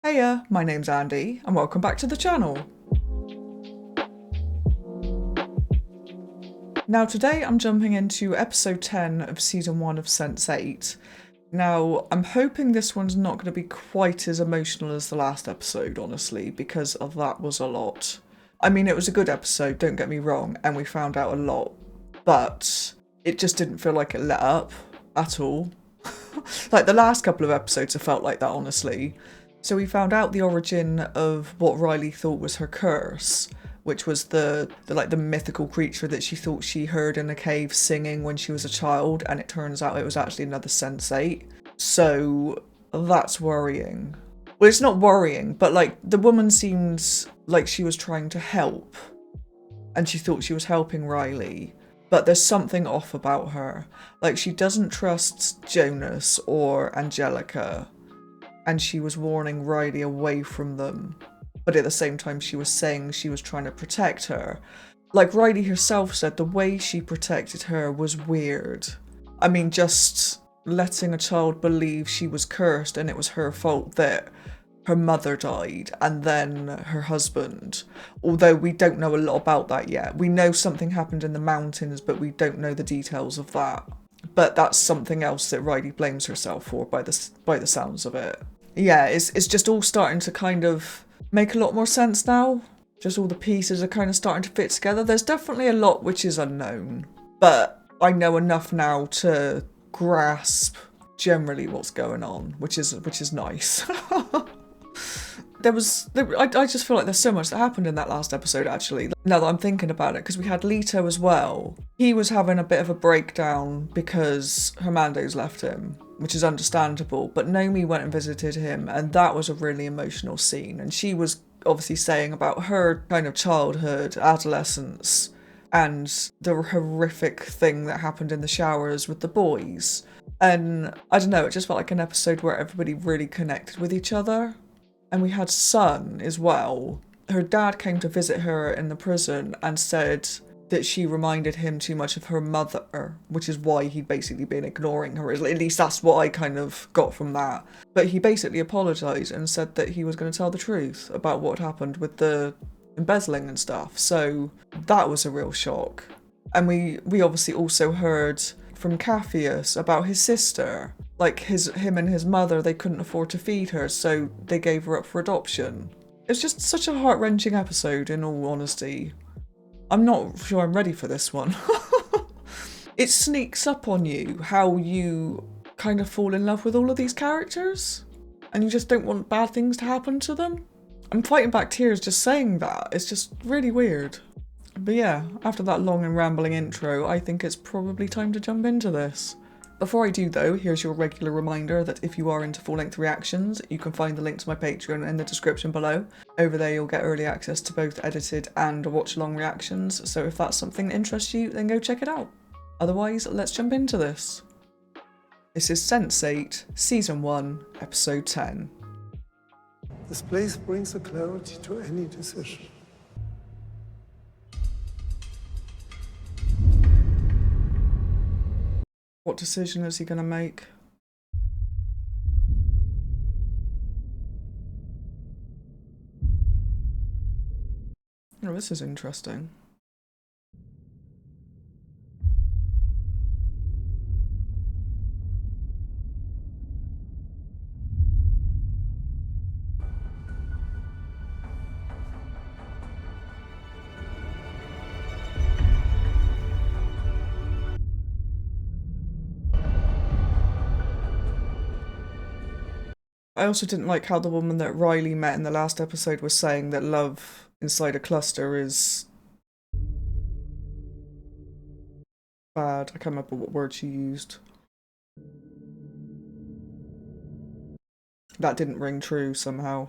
Heya, my name's Andy, and welcome back to the channel. Now today I'm jumping into episode 10 of season 1 of Sense8. Now, I'm hoping this one's not going to be quite as emotional as the last episode, honestly, because of that was a lot. I mean, it was a good episode, don't get me wrong, and we found out a lot, but it just didn't feel like it let up at all. Like, the last couple of episodes have felt like that, honestly. So we found out the origin of what Riley thought was her curse, which was the mythical creature that she thought she heard in a cave singing when she was a child, and it turns out it was actually another Sense8. So that's worrying. Well, it's not worrying, but like the woman seems like she was trying to help, and she thought she was helping Riley, but there's something off about her. Like, she doesn't trust Jonas or Angelica, and she was warning Riley away from them. But at the same time, she was saying she was trying to protect her. Like Riley herself said, the way she protected her was weird. I mean, just letting a child believe she was cursed and it was her fault that her mother died and then her husband. Although we don't know a lot about that yet. We know something happened in the mountains, but we don't know the details of that. But that's something else that Riley blames herself for by the sounds of it. Yeah, it's just all starting to kind of make a lot more sense now. Just all the pieces are kind of starting to fit together. There's definitely a lot which is unknown, but I know enough now to grasp generally what's going on, which is nice. I just feel like there's so much that happened in that last episode, actually, now that I'm thinking about it, because we had Leto as well. He was having a bit of a breakdown because Hermando's left him, which is understandable, but Nomi went and visited him, and that was a really emotional scene, and she was obviously saying about her kind of childhood, adolescence, and the horrific thing that happened in the showers with the boys. And I don't know, it just felt like an episode where everybody really connected with each other. And we had Sun as well. Her dad came to visit her in the prison and said that she reminded him too much of her mother, which is why he'd basically been ignoring her. At least that's what I kind of got from that. But he basically apologised and said that he was going to tell the truth about what happened with the embezzling and stuff. So that was a real shock. And we obviously also heard from Capheus about his sister. Like, him and his mother, they couldn't afford to feed her, so they gave her up for adoption. It's just such a heart-wrenching episode, in all honesty. I'm not sure I'm ready for this one. It sneaks up on you how you kind of fall in love with all of these characters, and you just don't want bad things to happen to them. I'm fighting back tears just saying that. It's just really weird. But yeah, after that long and rambling intro, I think it's probably time to jump into this. Before I do though, here's your regular reminder that if you are into full-length reactions, you can find the link to my Patreon in the description below. Over there you'll get early access to both edited and watch-along reactions, so if that's something that interests you, then go check it out. Otherwise, let's jump into this. This is Sense8, Season 1, Episode 10. This place brings a clarity to any decision. What decision is he going to make? Oh, this is interesting. I also didn't like how the woman that Riley met in the last episode was saying that love inside a cluster is bad. I can't remember what word she used. That didn't ring true somehow.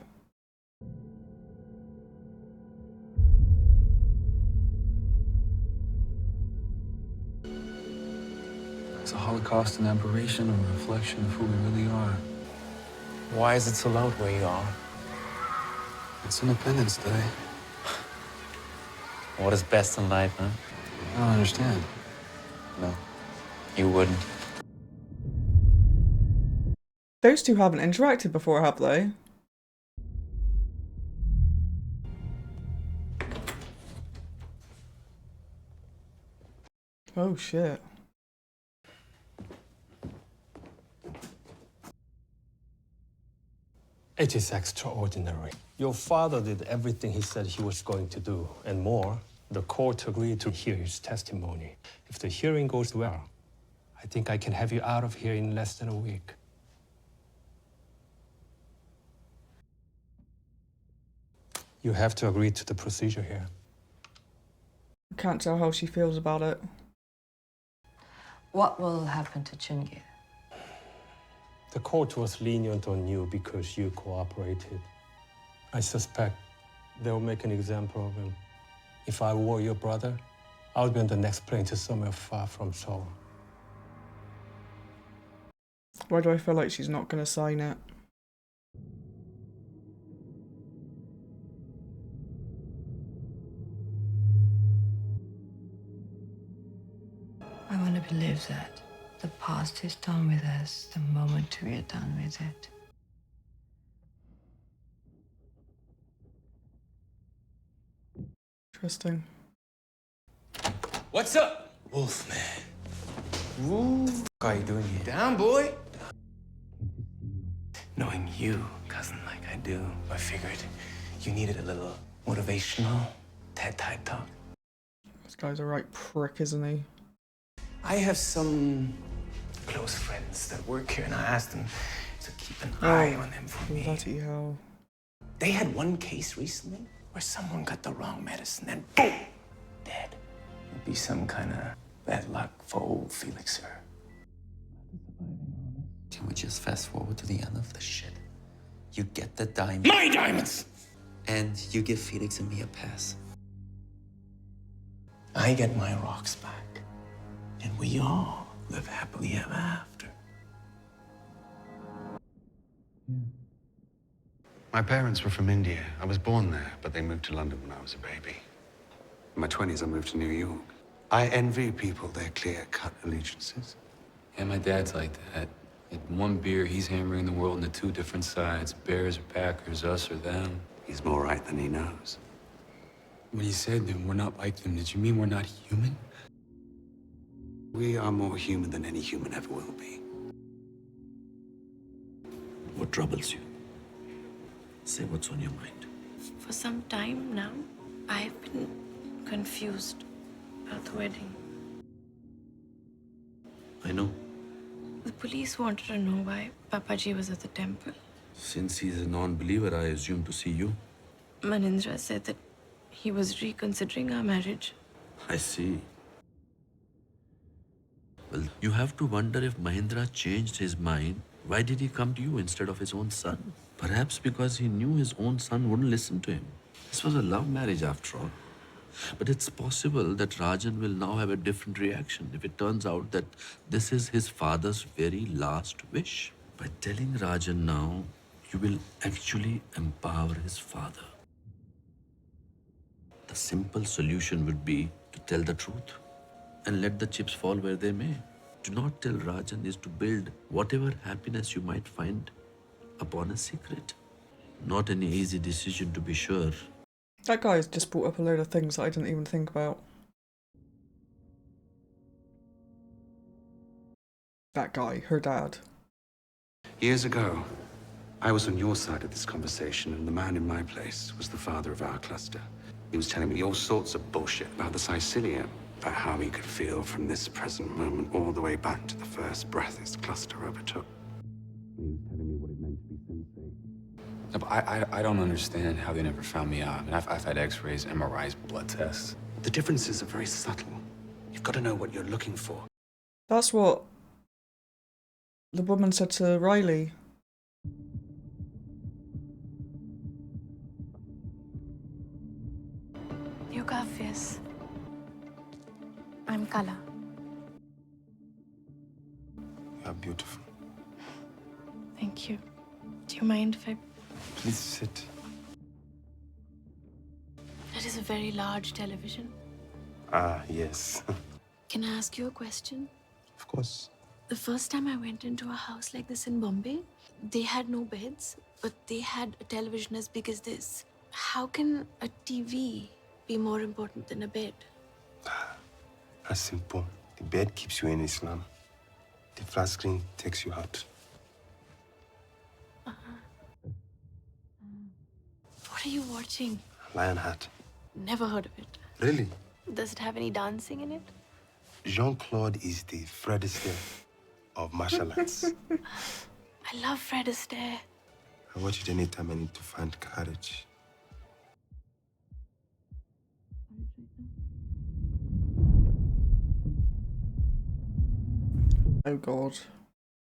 Is the Holocaust an aberration or a reflection of who we really are? Why is it so loud where you are? It's Independence Day. What is best in life, huh? I don't understand. No, you wouldn't. Those two haven't interacted before, have they? Oh shit. It is extraordinary. Your father did everything he said he was going to do, and more. The court agreed to hear his testimony. If the hearing goes well, I think I can have you out of here in less than a week. You have to agree to the procedure here. I can't tell how she feels about it. What will happen to Chungir? The court was lenient on you because you cooperated. I suspect they'll make an example of him. If I were your brother, I would be on the next plane to somewhere far from Seoul. Why do I feel like she's not going to sign it? I want to believe that the past is done with us the moment we are done with it. Interesting. What's up, Wolfman? Woo. What are you doing here? Down, boy. Knowing you, cousin, like I do, I figured you needed a little motivational TED-type talk. This guy's a right prick, isn't he? I have some close friends that work here, and I asked them to keep an eye on them for me. Bloody hell. They had one case recently where someone got the wrong medicine and boom, dead. It'd be some kind of bad luck for old Felix, sir. Can we just fast forward to the end of the shit? You get the diamond. My diamonds! And you give Felix and me a pass. I get my rocks back. And we all live happily ever after. My parents were from India. I was born there, but they moved to London when I was a baby. In my 20s, I moved to New York. I envy people their clear-cut allegiances. Yeah, my dad's like that. At one beer, he's hammering the world into two different sides. Bears or Packers, us or them. He's more right than he knows. When you said that we're not like them, did you mean we're not human? We are more human than any human ever will be. What troubles you? Say what's on your mind. For some time now, I've been confused about the wedding. I know. The police wanted to know why Papaji was at the temple. Since he's a non-believer, I assume to see you. Manindra said that he was reconsidering our marriage. I see. Well, you have to wonder if Mahindra changed his mind. Why did he come to you instead of his own son? Perhaps because he knew his own son wouldn't listen to him. This was a love marriage after all. But it's possible that Rajan will now have a different reaction if it turns out that this is his father's very last wish. By telling Rajan now, you will actually empower his father. The simple solution would be to tell the truth and let the chips fall where they may. To not tell Rajan is to build whatever happiness you might find upon a secret. Not an easy decision, to be sure. That guy's just brought up a load of things that I didn't even think about. That guy, her dad. Years ago, I was on your side of this conversation, and the man in my place was the father of our cluster. He was telling me all sorts of bullshit about the Sicilian, about how he could feel from this present moment all the way back to the first breath his cluster overtook. He was telling me what it meant to be Sense8. No, but I don't understand how they never found me out. I mean, I've had x-rays, MRIs, blood tests. The differences are very subtle. You've got to know what you're looking for. That's what the woman said to Riley. You got this. I'm Kala. You're beautiful. Thank you. Do you mind if I... Please sit. That is a very large television. Ah, yes. Can I ask you a question? Of course. The first time I went into a house like this in Bombay, they had no beds, but they had a television as big as this. How can a TV be more important than a bed? As simple The bed keeps you in Islam. The flat screen takes you out. What are you watching? Lionheart. Never heard of it. Really? Does it have any dancing in it? Jean-Claude is the Fred Astaire of martial arts. I love Fred Astaire. I watch it anytime I need to find courage. Oh god.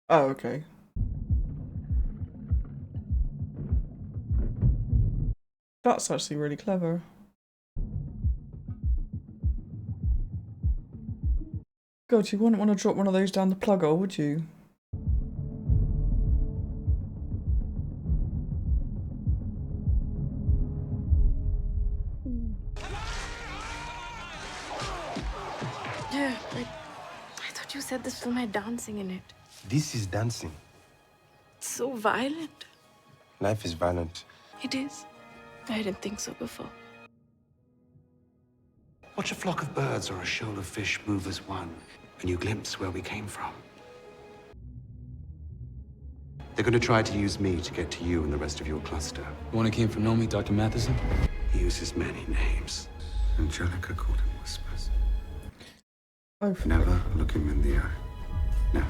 Oh, okay. That's actually really clever. God, you wouldn't want to drop one of those down the plug hole, would you? Yeah, I thought you said this film had dancing in it. This is dancing. It's so violent. Life is violent. It is. I didn't think so before. Watch a flock of birds or a shoal of fish move as one, and you glimpse where we came from. They're going to try to use me to get to you and the rest of your cluster. The one who came from Nomi, Dr. Matheson? He uses many names. Angelica called him Whispers. Oh, Never look him in the eye. Never.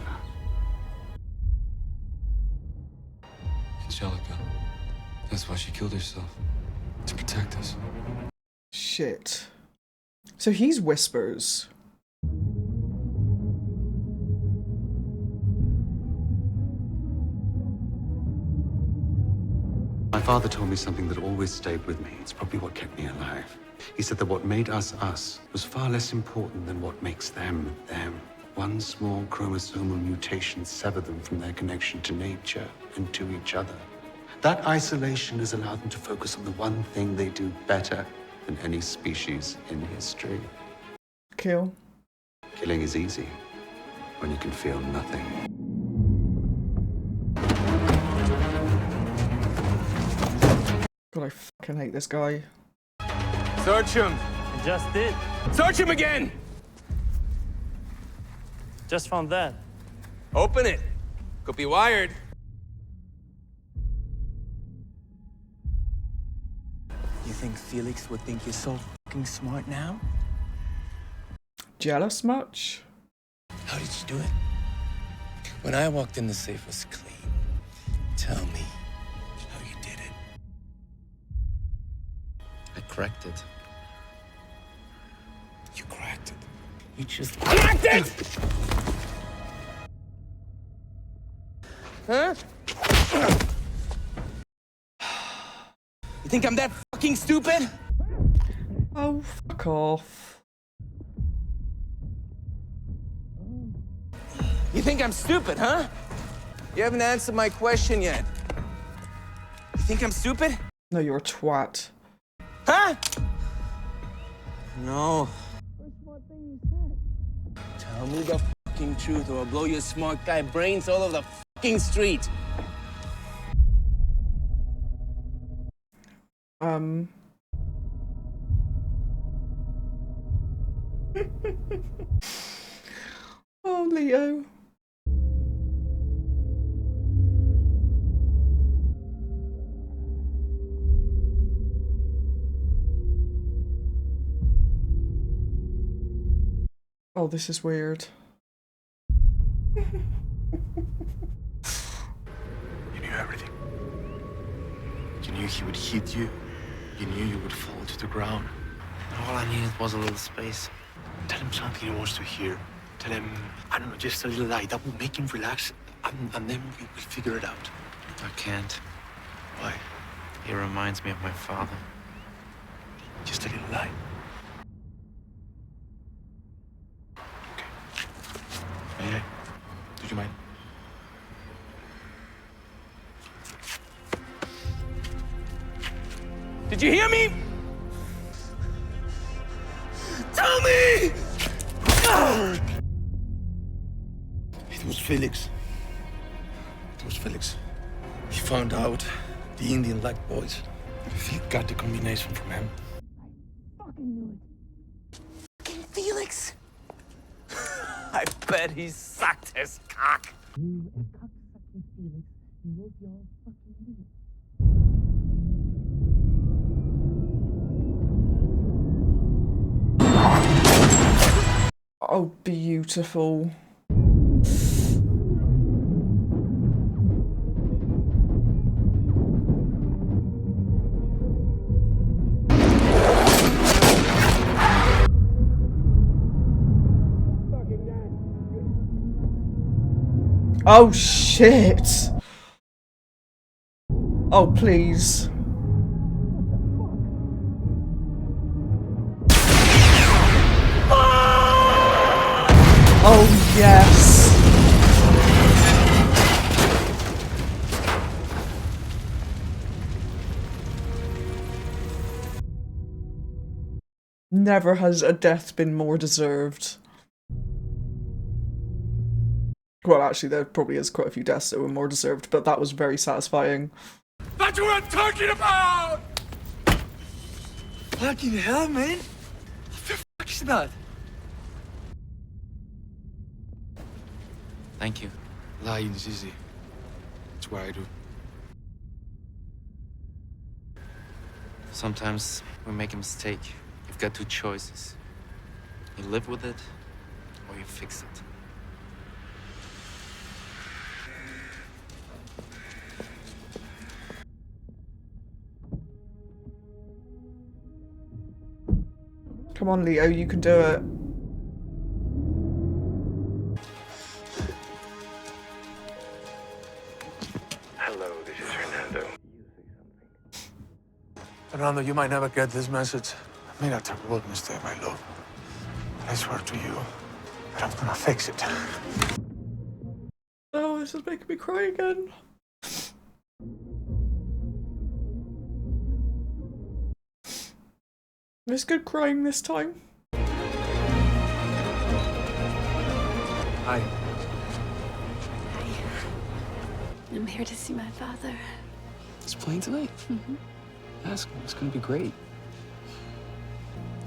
Angelica. That's why she killed herself. To protect us. shit. So he's Whispers. My father told me something that always stayed with me. It's probably what kept me alive. He said that what made us us was far less important than what makes them them. One small chromosomal mutation severed them from their connection to nature and to each other. That isolation has allowed them to focus on the one thing they do better than any species in history. Kill. Killing is easy when you can feel nothing. God, I fucking hate this guy. Search him. I just did. Search him again. Just found that. Open it. Could be wired. You think Felix would think you're so fucking smart now? Jealous much? How did you do it? When I walked in, the safe was clean. Tell me how you did it. I cracked it. You cracked it. You just Cracked it! Huh? You think I'm that fucking stupid? Oh, fuck off. You think I'm stupid, huh? You haven't answered my question yet. You think I'm stupid? No, you're a twat. Huh? No. Tell me the fucking truth or I'll blow your smart guy brains all over the fucking street. Oh, Leo. Oh, this is weird. You knew everything. You knew he would hit you. You knew you would fall to the ground. All I needed was a little space. Tell him something he wants to hear. Tell him, I don't know, just a little lie. That will make him relax, and then we will figure it out. I can't. Why? He reminds me of my father. Just a little lie. Okay. Hey, do you mind? Did you hear me? Tell me! It was Felix. It was Felix. He found out the Indian liked boys. He got the combination from him. Fucking knew it. Fucking Felix. I bet he sucked his cock. Oh, beautiful. Oh, shit. Oh, please. Oh, yes. Never has a death been more deserved. Well, actually, there probably is quite a few deaths that were more deserved, but that was very satisfying. That's what I'm talking about! Fucking hell, man! What the fuck is that? Thank you. Lying is easy. That's what I do. Sometimes we make a mistake. You've got two choices. You live with it, or you fix it. Come on, Leo, you can do it. Hello, this is Fernando. Fernando, you might never get this message. I made a terrible mistake, my love. But I swear to you that I'm gonna fix it. Oh, this is making me cry again. It's good crying this time. Hi. Hi. I'm here to see my father. He's playing tonight? Mm-hmm. Ask him. It's gonna be great.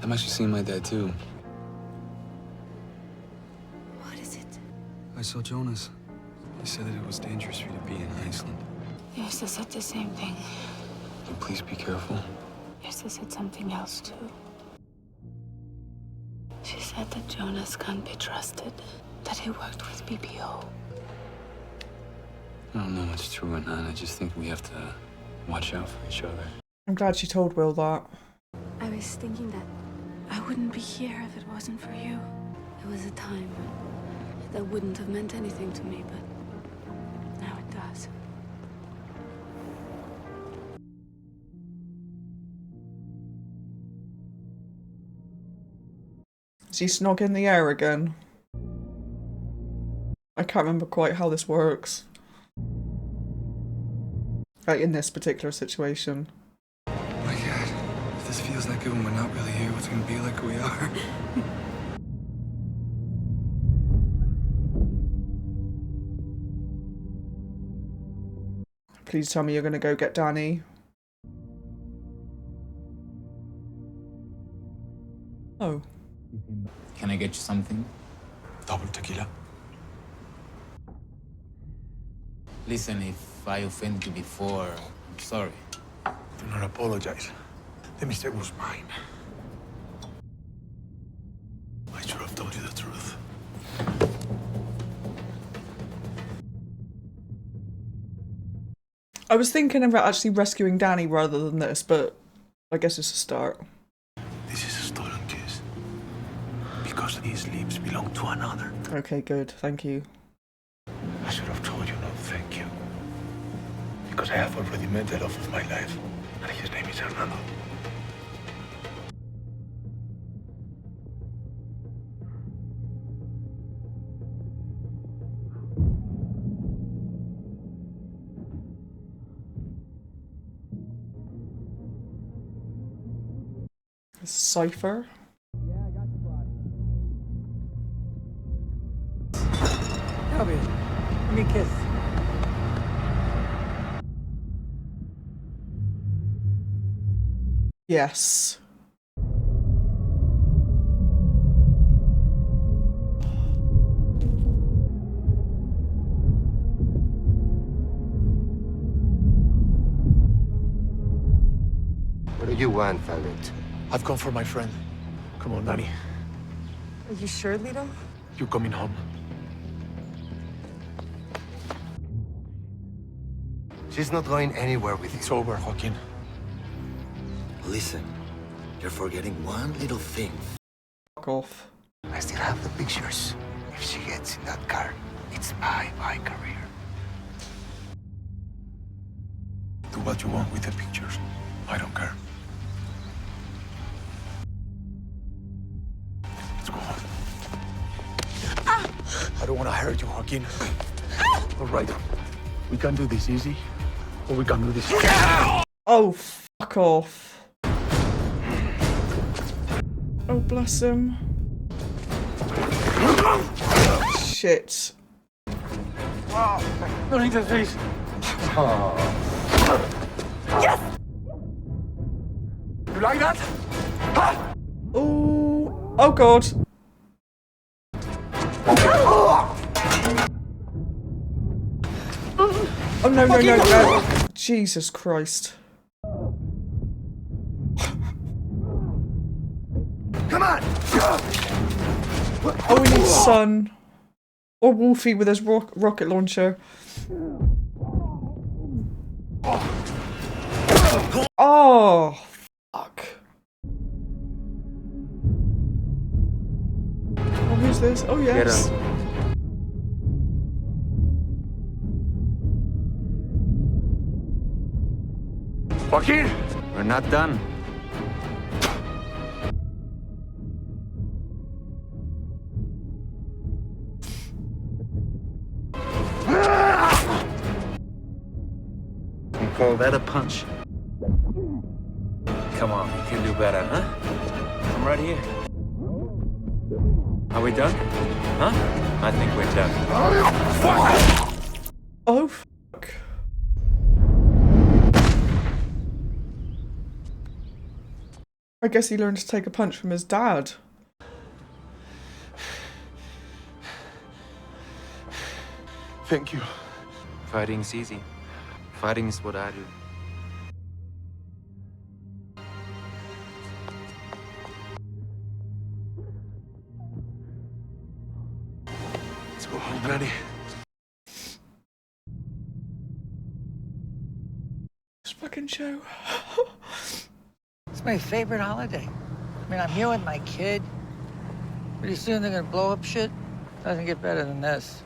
I'm actually seeing my dad, too. What is it? I saw Jonas. He said that it was dangerous for you to be in Iceland. Yes, I said the same thing. So please be careful. Yes, I said something else too. She said that Jonas can't be trusted, that he worked with BPO. I don't know if it's true or not. I just think we have to watch out for each other. I'm glad she told Will that. I was thinking that I wouldn't be here if it wasn't for you. There was a time that wouldn't have meant anything to me, but now it does. Is he snog in the air again? I can't remember quite how this works. Like in this particular situation. Oh my God. If this feels like it when we're not really here, what's it gonna be like we are? Please tell me you're gonna go get Danny. Oh. Can I get you something? Double tequila. Listen, if I offended you before, I'm sorry. Do not apologize. The mistake was mine. I should have told you the truth. I was thinking about actually rescuing Danny rather than this, but I guess it's a start. This is a stolen kiss. Because these lips belong to another. Okay, good. Thank you. I should have told you no thank you. Because I have already met the love of my life. And his name is Fernando. Cypher? Come here. Give me a kiss. Yes. you want, Valiant? I've come for my friend. Come on, Danny. Are you sure, Lito? You're coming home. She's not going anywhere with you. It's over, Joaquin. Listen, you're forgetting one little thing. Fuck off. I still have the pictures. If she gets in that car, it's my career. Do what you want with the pictures. I don't care. Let's go home. I don't want to hurt you, Joaquin. All right. We can do this easy, or we can do this. Oh, fuck off. Oh, bless him. Shit. Don't hit the face. Yes! You like that? Oh, oh god. Oh no, no, no, no. Jesus Christ. Come on! Oh, we need Sun. Or Wolfie with his rocket launcher. Oh, fuck. Oh, who's this? Oh, yes. Joaquin! We're not done. You call that a punch? Come on, you can do better, huh? I'm right here. Are we done? Huh? I think we're done. Oh, fuck. I guess he learned to take a punch from his dad. Thank you. Fighting's easy. Fighting is what I do. Let's go home, Danny. This fucking show. It's my favorite holiday. I mean, I'm here with my kid. Pretty soon they're gonna blow up shit. Doesn't get better than this.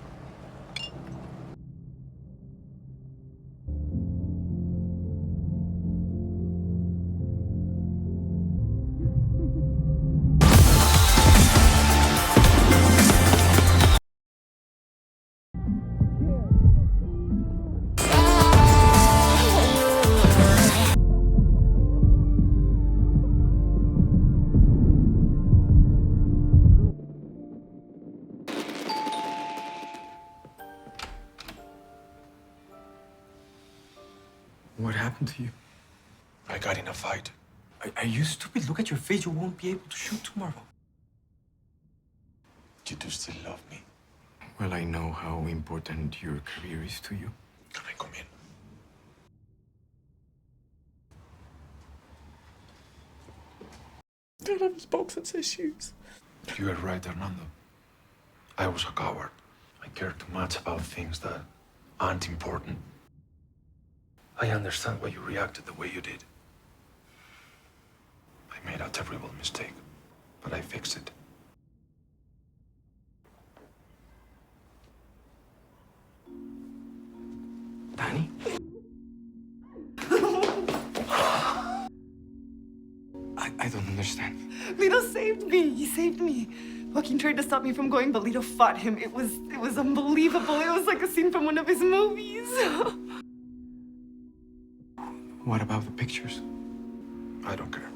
What happened to you? I got in a fight. Are you stupid? Look at your face. You won't be able to shoot tomorrow. You do still love me. Well, I know how important your career is to you. Can I come in? Don't have his box of tissues. You are right, Hernando. I was a coward. I cared too much about things that aren't important. I understand why you reacted the way you did. I made a terrible mistake, but I fixed it. Danny? I don't understand. Lito saved me. He saved me. Joaquin tried to stop me from going, but Lito fought him. It was unbelievable. It was like a scene from one of his movies. What about the pictures? I don't care.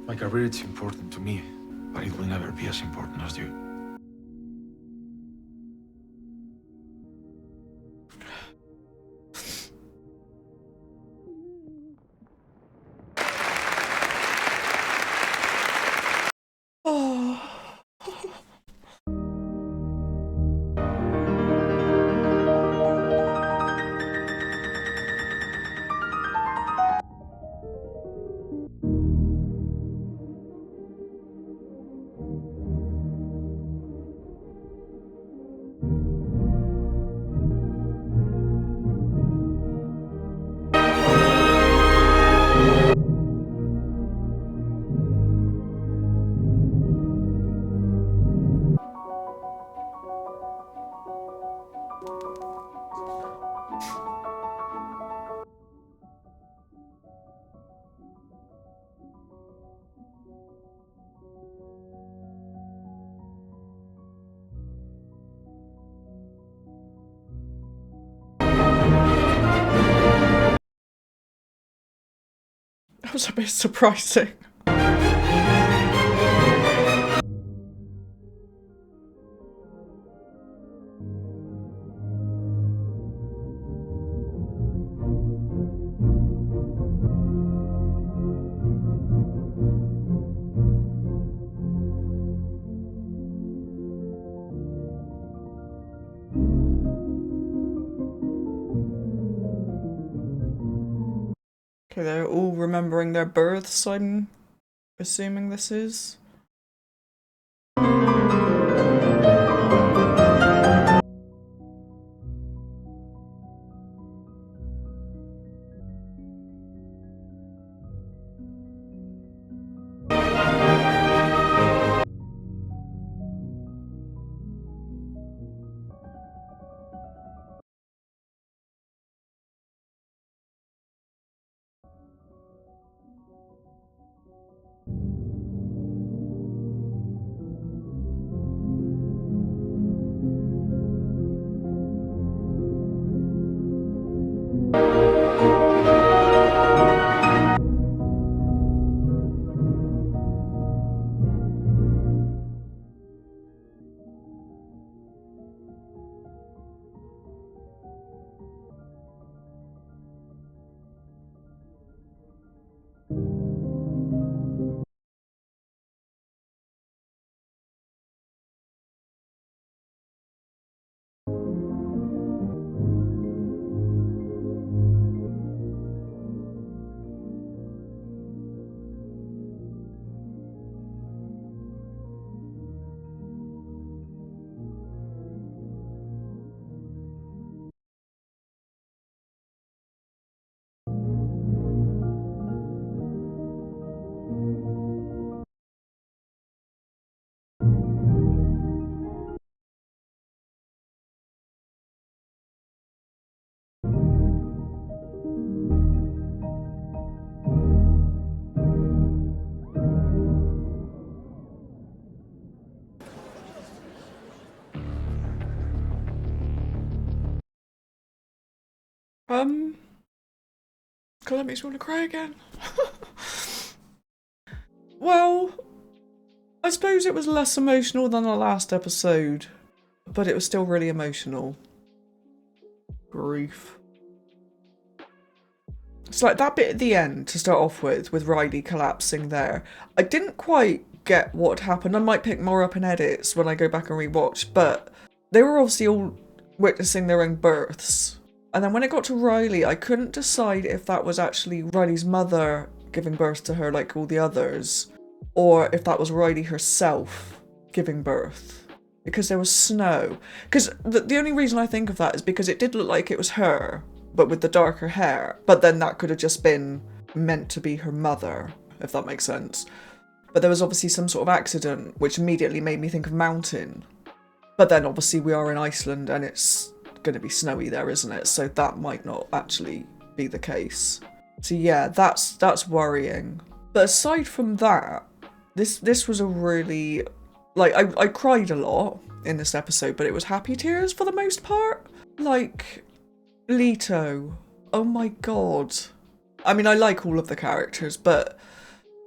My career is important to me, but it will never be as important as you. That was a bit surprising. Okay, they're all remembering their births, I'm assuming this is. God, that makes me want to cry again. Well, I suppose it was less emotional than the last episode, but it was still really emotional. Grief. It's like that bit at the end to start off with Riley collapsing there. I didn't quite get what happened. I might pick more up in edits when I go back and rewatch, but they were obviously all witnessing their own births. And then when it got to Riley, I couldn't decide if that was actually Riley's mother giving birth to her like all the others, or if that was Riley herself giving birth. Because there was snow. Because the only reason I think of that is because it did look like it was her, but with the darker hair. But then that could have just been meant to be her mother, if that makes sense. But there was obviously some sort of accident, which immediately made me think of mountain. But then obviously we are in Iceland and it's going to be snowy there, isn't it? So that might not actually be the case. So yeah, that's worrying. But aside from that, this was a really, like, I cried a lot in this episode, but it was happy tears for the most part. Like, Leto, oh my god. I mean, I like all of the characters, but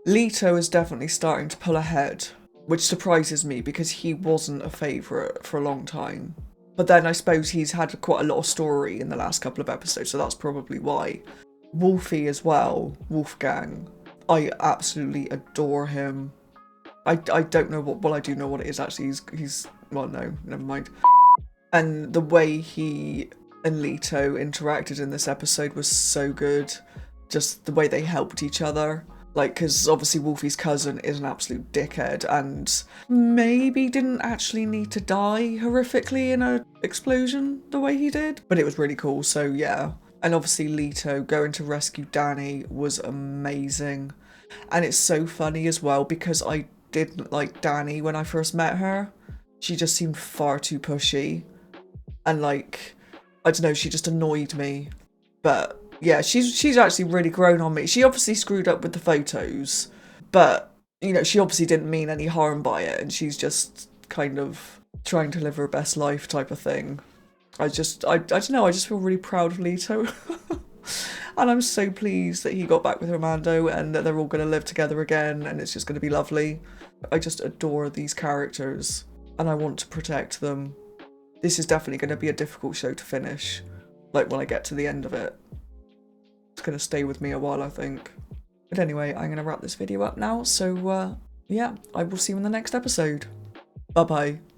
Leto is definitely starting to pull ahead, which surprises me because he wasn't a favourite for a long time. But then I suppose he's had quite a lot of story in the last couple of episodes, so that's probably why. Wolfie as well, Wolfgang. I absolutely adore him. I don't know what, well, I do know what it is actually. He's well, no, never mind. And the way he and Leto interacted in this episode was so good. Just the way they helped each other. Like, because obviously Wolfie's cousin is an absolute dickhead and maybe didn't actually need to die horrifically in an explosion the way he did. But it was really cool, so yeah. And obviously Leto going to rescue Danny was amazing. And it's so funny as well because I didn't like Danny when I first met her. She just seemed far too pushy. And like, I don't know, she just annoyed me. But yeah, she's actually really grown on me. She obviously screwed up with the photos, but you know, she obviously didn't mean any harm by it, and she's just kind of trying to live her best life type of thing. I don't know, I just feel really proud of Leto. And I'm so pleased that he got back with Armando and that they're all going to live together again and it's just going to be lovely. I just adore these characters and I want to protect them. This is definitely going to be a difficult show to finish, like when I get to the end of it. It's going to stay with me a while, I think. But anyway, I'm going to wrap this video up now, so yeah, I will see you in the next episode. Bye-bye.